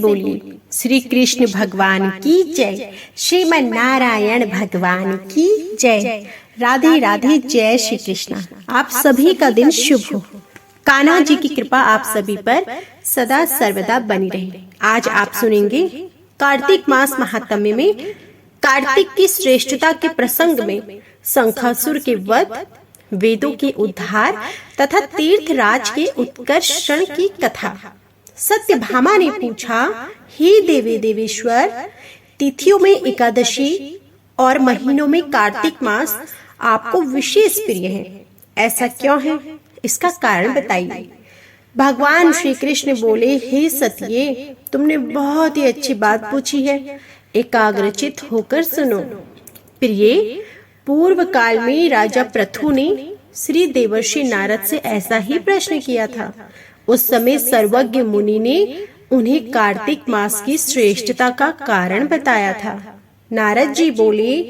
बोलिए श्री कृष्ण भगवान की जय, श्रीमन नारायण भगवान की जय। राधे राधे, जय श्री कृष्ण। आप सभी का दिन शुभ हो। कान्हा जी की कृपा आप सभी पर सदा सर्वदा बनी रहे। आज आप सुनेंगे कार्तिक मास महात्म्य में कार्तिक की श्रेष्ठता के प्रसंग में शंखासुर के वध, वेदों के उद्धार तथा तीर्थराज के उत्कर्षण की कथा। सत्यभामा ने पूछा, हे देवी देवेश्वर, तिथियों में एकादशी और महीनों में कार्तिक मास आपको विशेष प्रिय है, ऐसा क्यों है? इसका कारण बताइए। भगवान श्री कृष्ण बोले, हे सत्ये, तुमने बहुत ही अच्छी बात पूछी है, एकाग्रचित होकर सुनो। प्रिय, पूर्व काल में राजा पृथु ने श्री देवर्षि नारद से ऐसा ही प्रश्न किया था। उस समय सर्वज्ञ मुनि ने उन्हें कार्तिक मास की श्रेष्ठता का कारण बताया था। नारद जी बोले,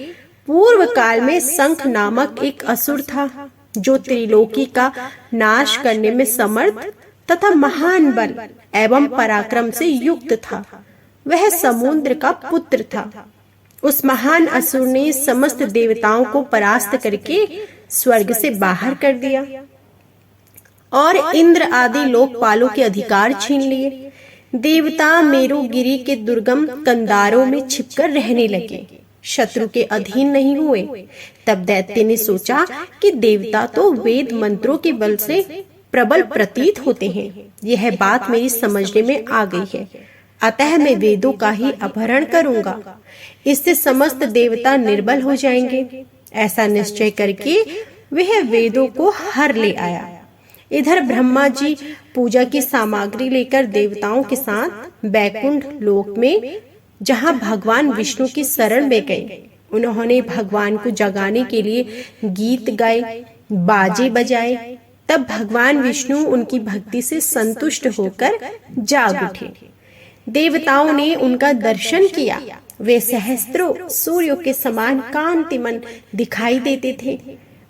पूर्व काल में शंख नामक एक असुर था जो त्रिलोकी का नाश करने में समर्थ तथा महान बल एवं पराक्रम से युक्त था। वह समुद्र का पुत्र था। उस महान असुर ने समस्त देवताओं को परास्त करके स्वर्ग से बाहर कर दिया और इंद्र आदि लोकपालों के अधिकार छीन लिए। देवता मेरुगिरी के दुर्गम कंदारों में छिपकर रहने लगे, शत्रु के अधीन नहीं हुए। तब दैत्य ने सोचा कि देवता तो वेद मंत्रों के बल से प्रबल प्रतीत होते हैं, यह बात मेरी समझने में आ गई है, अतः मैं वेदों का ही अपहरण करूंगा, इससे समस्त देवता निर्बल हो जाएंगे। ऐसा निश्चय करके वह वेदों को हर ले आया। इधर ब्रह्मा जी पूजा की सामग्री लेकर देवताओं के साथ बैकुंठ लोक में, जहां भगवान विष्णु की शरण में गए, उन्होंने भगवान को जगाने के लिए गीत गाए, बाजे बजाए। तब भगवान विष्णु उनकी भक्ति से संतुष्ट होकर जाग उठे। देवताओं ने उनका दर्शन किया। वे सहस्त्रों सूर्यों के समान कांतिमन दिखाई देते थे।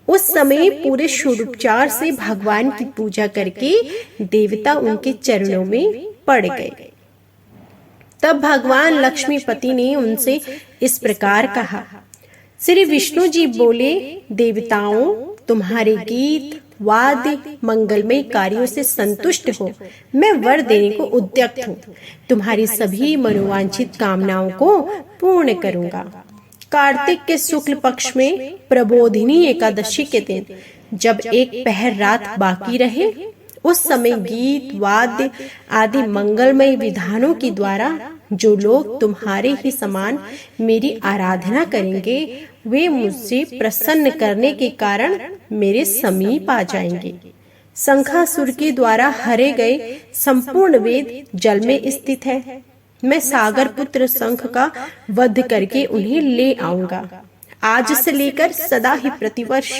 उस समय पूरे षोडोपचार से भगवान की पूजा करके देवता उनके चरणों में पड़ गए। तब भगवान लक्ष्मीपति ने उनसे इस प्रकार कहा। श्री विष्णु जी बोले, देवताओं, तुम्हारे गीत वाद्य मंगलमय कार्यों से संतुष्ट हो मैं वर देने को उद्यत हूँ। तुम्हारी सभी मनोवांछित कामनाओं को पूर्ण करूंगा। कार्तिक के शुक्ल पक्ष में प्रबोधिनी एकादशी के दिन, जब एक पहर रात बाकी रहे, उस समय गीत वाद्य आदि मंगलमय विधानों के द्वारा जो लोग तुम्हारे ही समान मेरी आराधना करेंगे, वे मुझसे प्रसन्न करने के कारण मेरे समीप आ जाएंगे। शंखासुर के द्वारा हरे गए संपूर्ण वेद जल में स्थित है। मैं सागर पुत्र शंख का वध करके उन्हें ले आऊंगा। आज से लेकर सदा ही प्रतिवर्ष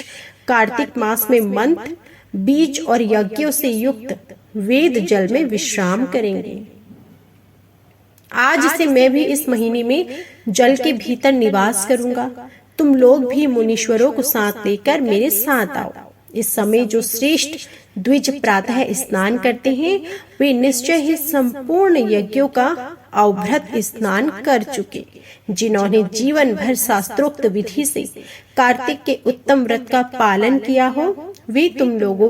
कार्तिक मास में मंत्र, बीज और यज्ञों से युक्त वेद जल में विश्राम करेंगे। आज से मैं भी इस महीने में जल के भीतर निवास करूंगा। तुम लोग भी मुनीश्वरों को साथ लेकर मेरे साथ आओ। इस समय जो श्रेष्ठ द्विज प्रातः स्नान करते हैं, वे निश्चय ही संपूर्ण यज्ञों का अवभृत स्नान कर चुके। जिन्होंने जीवन भर शास्त्रोक्त विधि से कार्तिक के उत्तम व्रत का पालन किया हो, वे तुम लोगों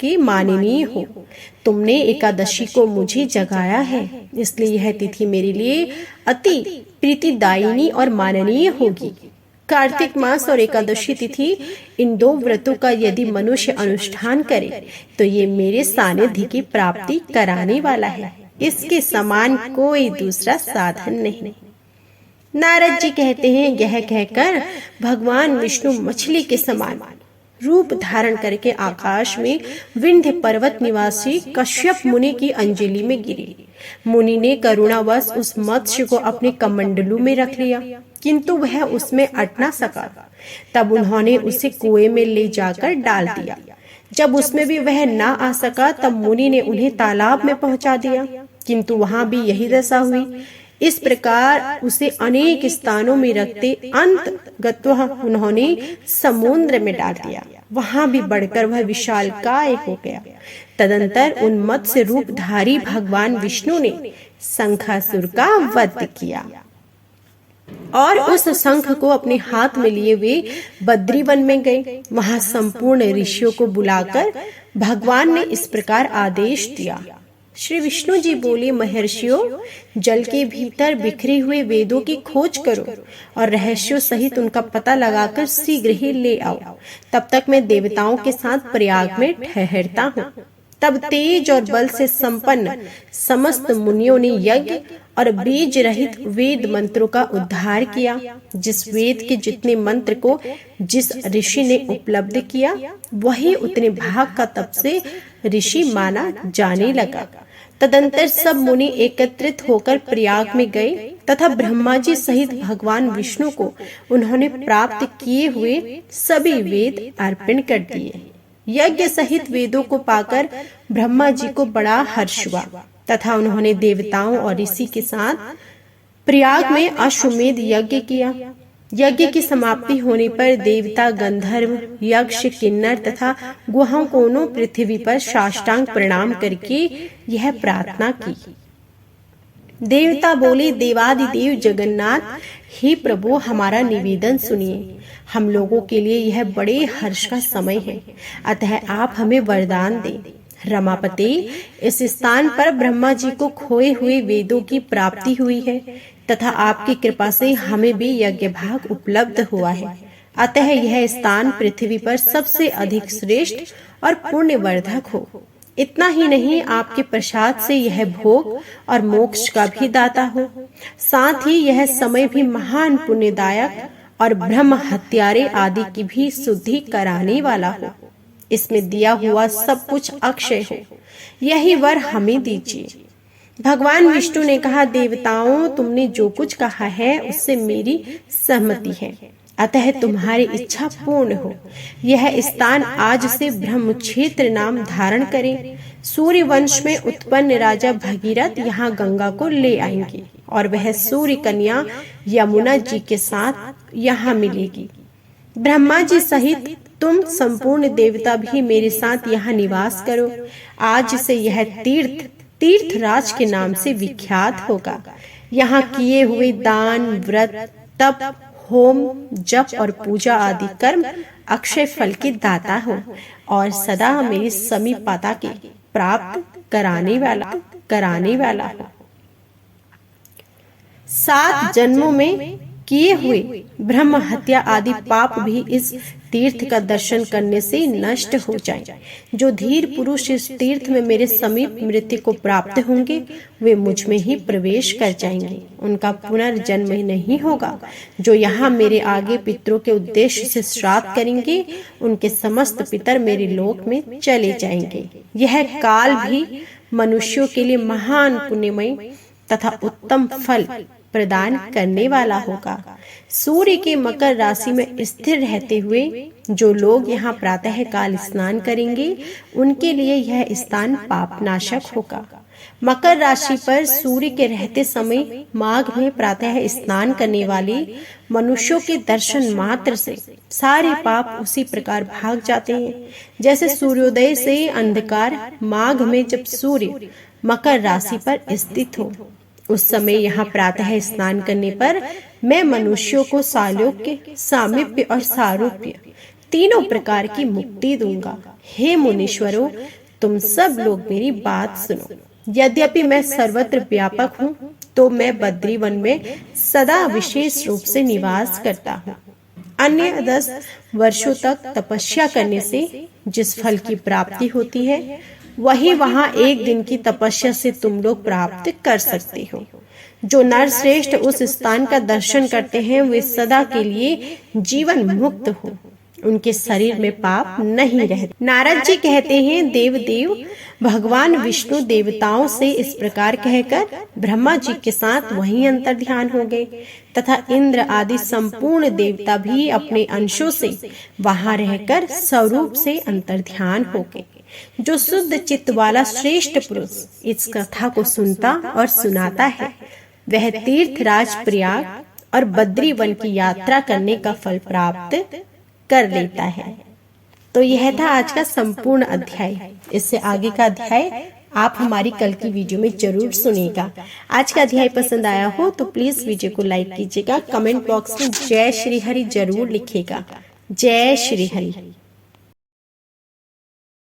के माननीय हो। तुमने एकादशी को मुझे जगाया है, इसलिए यह तिथि मेरे लिए अति प्रीतिदायिनी और माननीय होगी। कार्तिक मास और एकादशी तिथि, इन दो व्रतों का यदि मनुष्य अनुष्ठान करे तो ये मेरे सानिध्य की प्राप्ति कराने वाला है। इसके समान कोई दूसरा साधन नहीं। नारद जी कहते हैं, यह कहकर भगवान विष्णु मछली के समान रूप धारण करके आकाश में विंध्य पर्वत निवासी कश्यप मुनि की अंजलि में गिरे। मुनि ने करुणावश उस मत्स्य को अपने कमंडलू में रख लिया, किंतु वह उसमें अट न सका। तब उन्होंने उसे कुएं में ले जाकर डाल दिया। जब उसमें भी वह न आ सका, तब मुनि ने उन्हें तालाब में पहुंचा दिया, किंतु वहां भी यही दशा हुई। इस प्रकार उसे अनेक स्थानों में रखते अंत गत्वः उन्होंने समुद्र में डाल दिया। वहां भी बढ़कर वह विशाल काय हो गया। तदंतर उन मत्स्य रूपधारी भगवान विष्णु ने शंखासुर का वध किया और उस शंख को अपने हाथ में लिए वे बद्री वन में गए। वहां संपूर्ण ऋषियों को बुलाकर भगवान ने इस प्रकार आदेश दिया। श्री विष्णु जी बोले, महर्षियों, जल के भीतर बिखरे हुए वेदों की खोज करो और रहस्यों सहित उनका पता लगाकर शीघ्र ही ले आओ। तब तक मैं देवताओं के साथ प्रयाग में ठहरता हूँ। तब तेज और बल से संपन्न समस्त मुनियों ने यज्ञ और बीज रहित वेद मंत्रों का उद्धार किया। जिस वेद के जितने मंत्र को जिस ऋषि ने उपलब्ध किया, वही उतने भाग का तब से ऋषि माना जाने लगा। तदंतर सब मुनि एकत्रित होकर प्रयाग में गए तथा ब्रह्मा जी सहित भगवान विष्णु को उन्होंने प्राप्त किए हुए सभी वेद अर्पण कर दिए। यज्ञ सहित वेदों को पाकर ब्रह्मा जी को बड़ा हर्ष हुआ तथा उन्होंने देवताओं और ऋषि के साथ प्रयाग में अश्वमेध यज्ञ किया। यज्ञ की समाप्ति होने पर देवता, गंधर्व, यक्ष, किन्नर तथा गुहाओं पृथ्वी पर साष्टांग प्रणाम करके यह प्रार्थना की। देवता बोले, देवादिदेव जगन्नाथ, हे प्रभु, हमारा निवेदन सुनिए। हम लोगों के लिए यह बड़े हर्ष का समय है, अतः आप हमें वरदान दें। रमापति, इस स्थान पर ब्रह्मा जी को खोए हुए वेदों की प्राप्ति हुई है तथा आपकी कृपा से हमें भी यज्ञ भाग उपलब्ध हुआ है। अतः यह स्थान पृथ्वी पर सबसे अधिक श्रेष्ठ और पुण्यवर्धक हो। इतना ही नहीं, आपके प्रसाद से यह भोग और मोक्ष का भी दाता हो। साथ ही यह समय भी महान पुण्यदायक और ब्रह्म हत्यारे आदि की भी शुद्धि कराने वाला हो। इसमें दिया हुआ सब कुछ अक्षय हो। यही वर हमें दीजिए। भगवान विष्णु ने कहा, देवताओं, तुमने जो कुछ कहा है उससे मेरी सहमति है, अतः तुम्हारी इच्छा पूर्ण हो। यह स्थान आज से ब्रह्म क्षेत्र नाम धारण करे। सूर्य वंश में उत्पन्न राजा भगीरथ यहाँ गंगा को ले आएंगे और वह सूर्य कन्या यमुना जी के साथ यहाँ मिलेगी। ब्रह्मा जी सहित तुम संपूर्ण देवता भी मेरे साथ यहाँ निवास करो। आज से यह तीर्थराज के नाम से विख्यात होगा। यहाँ किए हुए दान, व्रत, तप, होम, जप और पूजा आदि कर्म अक्षय फल के दाता हो और सदा मेरी समीपता के प्राप्त कराने वाला हो। 7 जन्मों में किए हुए ब्रह्म हत्या आदि पाप भी इस तीर्थ का दर्शन करने से नष्ट हो जाएं। जो धीर पुरुष इस तीर्थ में मेरे समीप मृत्यु को प्राप्त होंगे, वे मुझ में ही प्रवेश कर जाएंगे। उनका पुनर्जन्म ही नहीं होगा। जो यहाँ मेरे आगे पितरों के उद्देश्य से श्राद्ध करेंगे, उनके समस्त पितर मेरे लोक में चले जाएंगे। यह काल भी मनुष्यों के लिए महान पुण्यमय तथा उत्तम फल प्रदान करने वाला होगा। सूर्य के मकर राशि में स्थिर रहते हुए जो लोग यहाँ प्रातः काल स्नान करेंगे, उनके लिए यह स्थान पापनाशक होगा। मकर राशि पर सूर्य के रहते समय माघ में प्रातः स्नान करने वाले मनुष्यों के दर्शन मात्र से सारे पाप उसी प्रकार भाग जाते हैं, जैसे सूर्योदय से अंधकार माघ में जब सूर्य मकर राशि पर स्थित हो। उस समय यहाँ प्रातः स्नान करने पर मैं मनुष्यों को सालोक्य, सामीप्य और सारूप्य तीनों प्रकार की मुक्ति दूंगा। हे मुनीश्वरों, तुम सब लोग मेरी बात सुनो। यद्यपि मैं सर्वत्र व्यापक हूँ, तो मैं बद्री वन में सदा विशेष रूप से निवास करता हूँ। अन्य 10 वर्षों तक तपस्या करने से जिस फल की प्राप्ति होती है, वही वहाँ एक दिन की तपस्या से तुम लोग प्राप्त कर सकते हो। जो नर श्रेष्ठ उस स्थान का दर्शन करते हैं, वे सदा के लिए जीवन मुक्त हो। उनके शरीर में पाप नहीं रहते। नारद जी कहते हैं, देव भगवान विष्णु देवताओं से इस प्रकार कहकर ब्रह्मा जी के साथ वहीं अंतर ध्यान हो गए तथा इंद्र आदि संपूर्ण देवता भी अपने अंशों से वहां रहकर स्वरूप से अंतर ध्यान हो गए। जो शुद्ध चित्त वाला श्रेष्ठ पुरुष इस कथा को सुनता और सुनाता है, वह तीर्थराज प्रयाग और बद्री वन की यात्रा करने का फल प्राप्त कर लेता है। तो यह था आज का संपूर्ण अध्याय। इससे आगे का अध्याय आप हमारी कल की वीडियो में जरूर सुनिएगा। आज का अध्याय पसंद आया हो तो प्लीज वीडियो को लाइक कीजिएगा। कमेंट बॉक्स में जय श्री हरि जरूर लिखिएगा। जय श्री हरि।